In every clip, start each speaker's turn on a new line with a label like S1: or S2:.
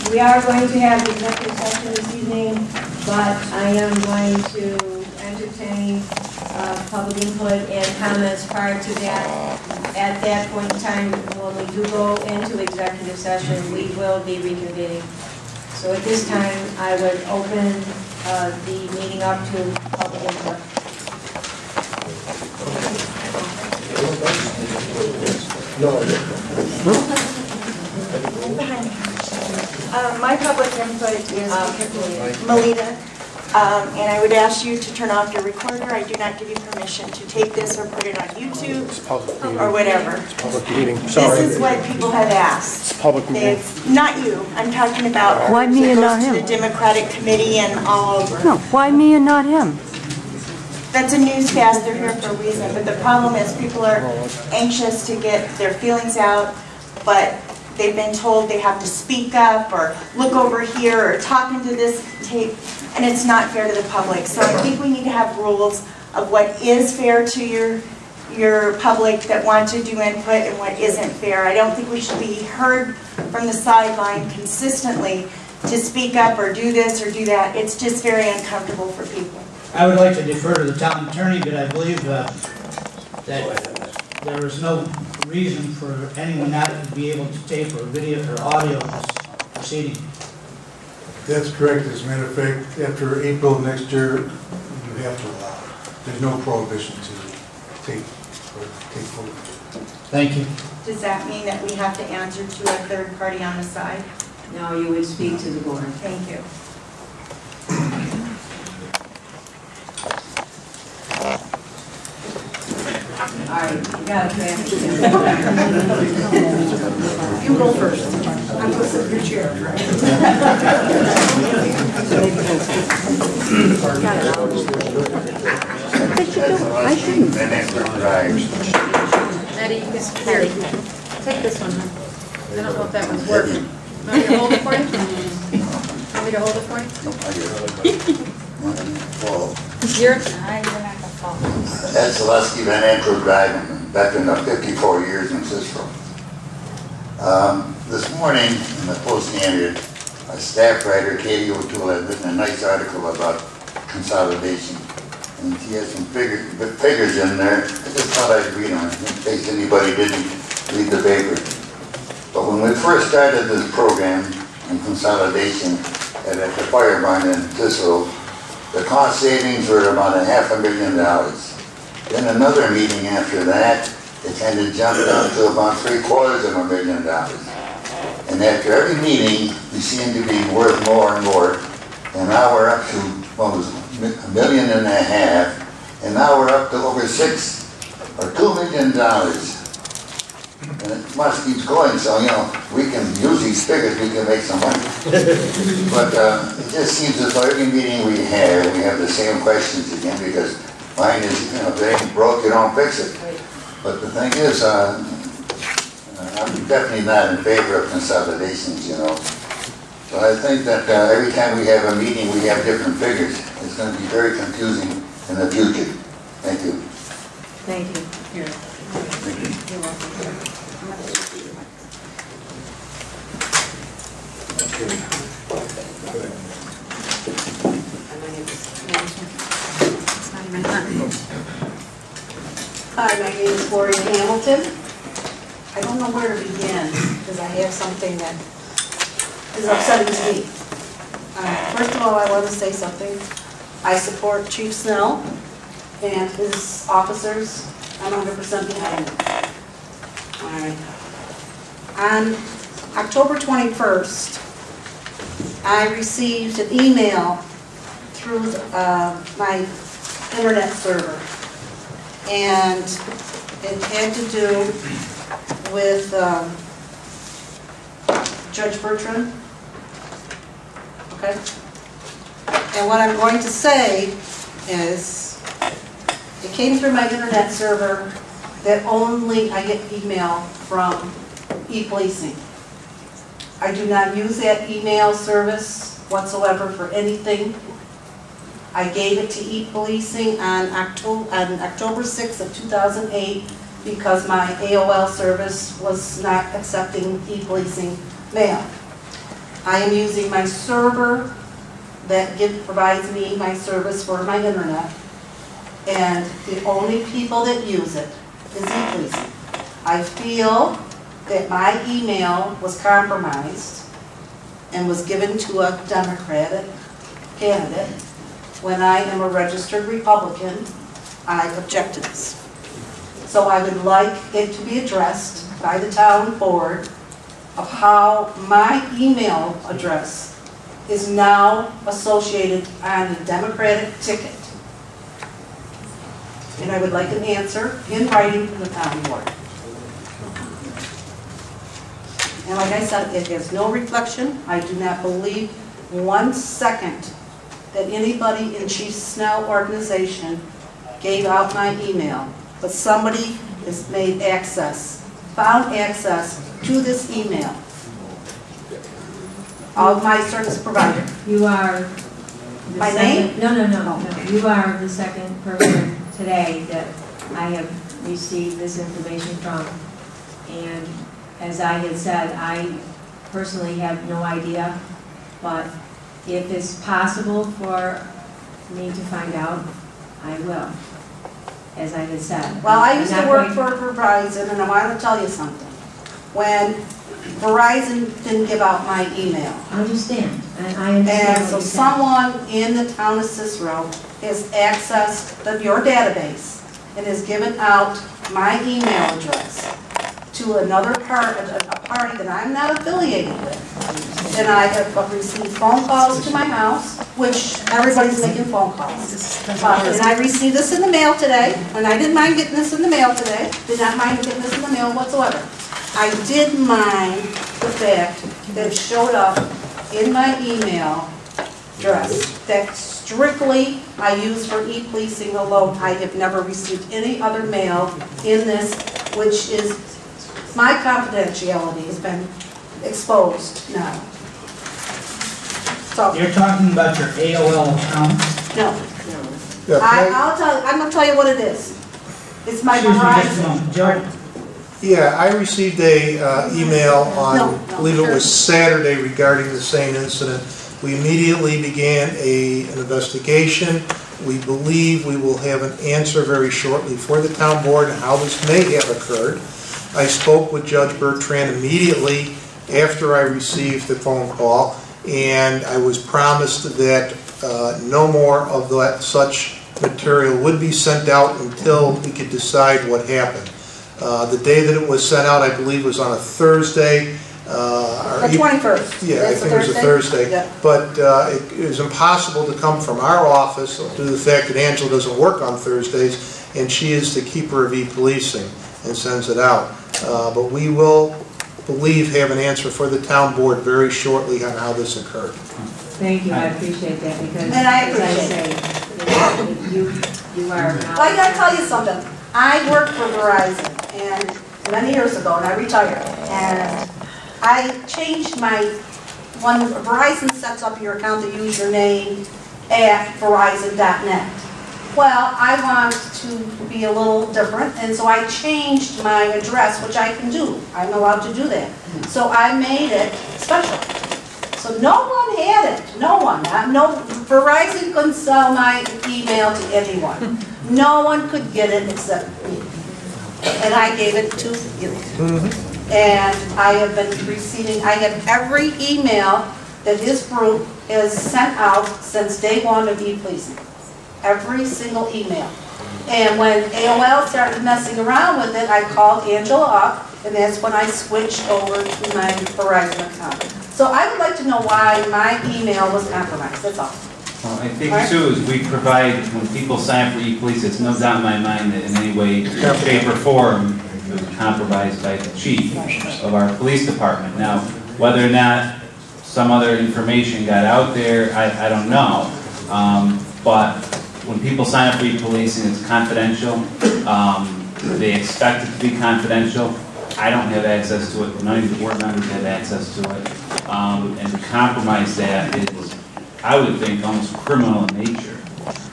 S1: We are going to have the executive session this evening, but I am going to entertain public input and comments prior to that. At that point in time, when we do go into executive session, we will be reconvening. So at this time, I would open the meeting up to public input.
S2: My public input is Melita, and I would ask you to turn off your recorder. I do not give you permission to take this or put it on YouTube or whatever.
S3: It's a public meeting. Sorry.
S2: This is what people have asked.
S3: It's a public meeting.
S2: It's not you. I'm talking about
S4: Why me and not him?
S2: the Democratic Committee and all over.
S4: No, why me and not him?
S2: That's a newscast. They're here for a reason. But the problem is people are anxious to get their feelings out, but they've been told they have to speak up or look over here or talk into this tape, and it's not fair to the public. So I think we need to have rules of what is fair to your public that want to do input and what isn't fair. I don't think we should be heard from the sideline consistently to speak up or do this or do that. It's just very uncomfortable for people.
S5: I would like to defer to the town attorney, but I believe that there is no reason for anyone not to be able to tape or video or audio this proceeding.
S6: That's correct. As a matter of fact, after April of next year, you have to allow it. There's no prohibition to tape or take photos.
S5: Thank you.
S2: Does that mean that we have to answer to a third party on the side?
S1: Now you would speak to the board.
S2: Thank you.
S1: All right, you got it,
S7: You go first. I'm going to sit in your chair.
S4: I shouldn't.
S7: Eddie, here. Take this one, hon. I don't know if that one's working. Want me to hold it for you? Want me to hold it for you? Here.
S8: Ed Zaleski, Van Antwerp Drive, veteran of 54 years in Cicero. This morning in the Post-Standard, a staff writer, Katie O'Toole, had written a nice article about consolidation. And she has some figures in there. I just thought I'd read them in case anybody didn't read the paper. But when we first started this program in consolidation at the fire barn in Cicero, the cost savings were about $500,000. Then another meeting after that, it kind of jumped up to about $750,000. And after every meeting, we seem to be worth more and more. And now we're up to, what was it, $1.5 million. And now we're up to over $2 million. And it must keep going, so, you know, we can use these figures, we can make some money. But it just seems as though every meeting we have the same questions again, because mine is, you know, if it ain't broke, you don't fix it. But the thing is, I'm definitely not in favor of consolidations, you know. So I think that every time we have a meeting, we have different figures. It's going to be very confusing in the future. Thank you.
S1: Thank you. Here.
S8: Thank you.
S1: You're welcome.
S7: Hi, my name is Lori Hamilton. I don't know where to begin because I have something that is upsetting to me. First of all, I want to say something. I support Chief Snell and his officers. I'm 100% behind them. All right. On October 21st, I received an email through my internet server, and it had to do with Judge Bertrand. Okay? And what I'm going to say is, it came through my internet server that only I get email from e-policing. I do not use that email service whatsoever for anything. I gave it to e-policing on October 6th of 2008 because my AOL service was not accepting e-policing mail. I am using my server that provides me my service for my internet, and the only people that use it is ePolice. I feel that my email was compromised and was given to a Democratic candidate. When I am a registered Republican, I object to this. So I would like it to be addressed by the town board of how my email address is now associated on the Democratic ticket. And I would like an answer in writing from the town board. And like I said, it has no reflection. I do not believe 1 second that anybody in Chief Snell organization gave out my email. But somebody has made access, found access to this email of my service provider.
S1: You are the
S7: My
S1: second,
S7: name?
S1: No. You are the second person today that I have received this information from. And as I had said, I personally have no idea, but if it's possible for me to find out, I will, as I had said.
S7: Well, I used
S1: I'm
S7: to
S1: not
S7: work
S1: going-
S7: for Verizon, and I want to tell you something. When Verizon didn't give out my email,
S1: I understand, and I understand
S7: and
S1: what
S7: so
S1: you're saying.
S7: someone in the town of Cicero has accessed your database and has given out my email address to another a party that I'm not affiliated with. And I have received phone calls to my house, which everybody's making phone calls. And I received this in the mail today, and I didn't mind getting this in the mail today, did not mind getting this in the mail whatsoever. I did mind the fact that it showed up in my email address that strictly I use for e-policing alone. I have never received any other mail in this, which is, my confidentiality has been exposed now. So,
S5: You're talking about your AOL account?
S7: no.
S3: Yeah,
S7: I'm gonna tell you what it is. It's my
S5: Excuse me just a
S7: Verizon.
S5: moment. Joe?
S3: Yeah, I received a email on,
S7: No,
S3: I believe it was Saturday regarding the same incident. We immediately began an investigation. We believe we will have an answer very shortly for the town board on how this may have occurred. I spoke with Judge Bertrand immediately after I received the phone call, and I was promised that no more of such material would be sent out until we could decide what happened. The day that it was sent out, I believe, was on a Thursday.
S7: The 21st.
S3: Yeah, I
S7: That's
S3: think it was a Thursday.
S7: Yeah.
S3: But it is impossible to come from our office due to the fact that Angela doesn't work on Thursdays, and she is the keeper of e-policing and sends it out. But we will, believe, have an answer for the town board very shortly on how this occurred.
S1: Thank you, I appreciate that, because,
S7: And I
S1: as I
S7: appreciate
S1: say, you are now.
S7: Well, I gotta tell you something. I worked for Verizon and many years ago, and I retired. And I changed when Verizon sets up your account to use your name at verizon.net. Well, I want to be a little different, and so I changed my address, which I can do. I'm allowed to do that. So I made it special. So no one had it, no one. Verizon couldn't sell my email to anyone. No one could get it except me. And I gave it to you. And I have been receiving, I have every email that his group has sent out since day one of e-policing. Every single email. And when AOL started messing around with it, I called Angela up, and that's when I switched over to my Verizon account. So I would like to know why my email was compromised, that's all.
S9: Well, I think too, is we provide, when people sign up for e-police, it's no doubt in my mind that in any way, shape, or form, it was compromised by the chief of our police department. Now, whether or not some other information got out there, I don't know. But when people sign up for e-policing, it's confidential. They expect it to be confidential. I don't have access to it. None of the board members have access to it. And to compromise that is, I would think, almost criminal in nature.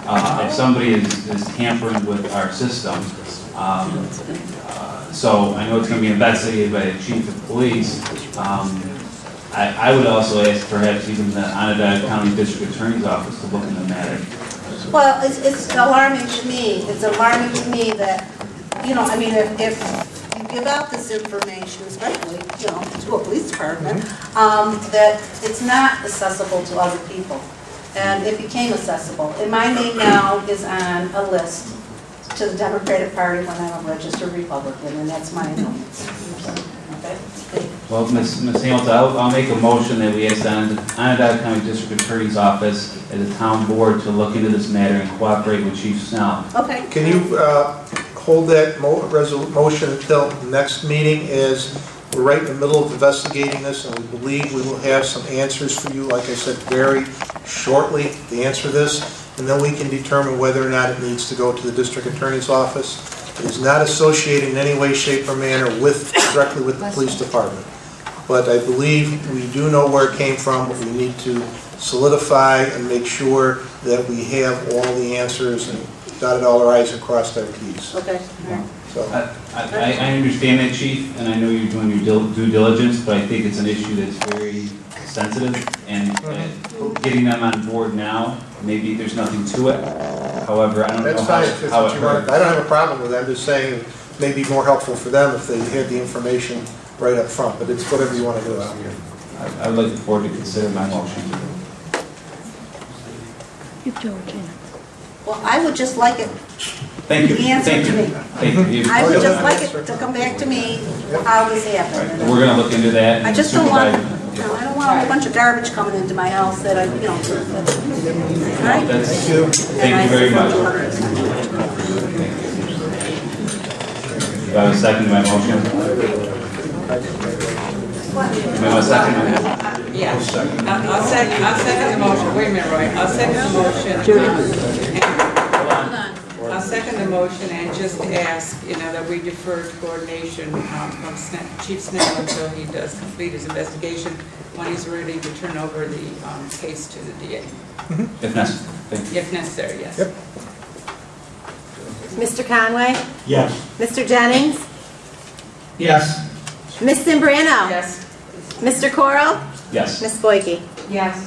S9: If somebody is tampering with our system, so I know it's going to be investigated by the chief of police. I would also ask perhaps even the Onondaga County District Attorney's Office to look into the matter.
S7: Well, it's alarming to me. It's alarming to me that, you know, I mean, if you give out this information, especially, you know, to a police department, that it's not accessible to other people. And it became accessible. And my name now is on a list to the Democratic Party when I'm a registered Republican, and that's my annoyance. Okay?
S9: Well, Ms. Hamilton, I'll make a motion that we ask the Onondaga County District Attorney's Office as a town board to look into this matter and cooperate with Chief Snell.
S7: Okay.
S3: Can you hold that motion until the next meeting, as we're right in the middle of investigating this, and we believe we will have some answers for you, like I said, very shortly to answer this, and then we can determine whether or not it needs to go to the District Attorney's Office. It is not associated in any way, shape, or manner directly with the police department. But I believe we do know where it came from, but we need to solidify and make sure that we have all the answers and dotted all our i's and crossed our t's.
S7: Okay.
S3: So,
S9: I understand that, Chief, and I know you're doing your due diligence, but I think it's an issue that's very sensitive, and getting them on board now, maybe there's nothing to it. However, I don't know
S3: that's fine if that's
S9: how
S3: what
S9: it
S3: you want.
S9: hurt.
S3: I don't have a problem with that. I'm just saying it may be more helpful for them if they had the information right up front, but it's whatever you want to do out here.
S9: I'd like the board to consider my motion.
S4: Give Georgina.
S7: Well, I would just like it,
S9: Thank you.
S7: the answer
S9: Thank
S7: to
S9: you.
S7: me.
S9: Thank you.
S7: I would just like it to come back to me how this happened.
S9: We're gonna look into that.
S7: I
S9: and
S7: just don't want,
S9: supervise it.
S7: I don't want a whole bunch of garbage coming into my house that I, you know, right?
S9: Thank you very much. Do I have a second to my motion? Do I have a second?
S10: Yeah, I'll second the motion, wait a minute, Roy, I'll second the motion. I'll second the motion and just ask, you know, that we defer coordination from Chief Snell until he does complete his investigation, when he's ready to turn over the case to the DA.
S9: If necessary. Thank you.
S10: If necessary, yes.
S3: Yep.
S11: Mr. Conway?
S5: Yes.
S11: Mr. Jennings?
S5: Yes.
S11: Ms. Simbrano?
S10: Yes.
S11: Mr. Coral?
S9: Yes.
S11: Ms. Boyke?
S1: Yes.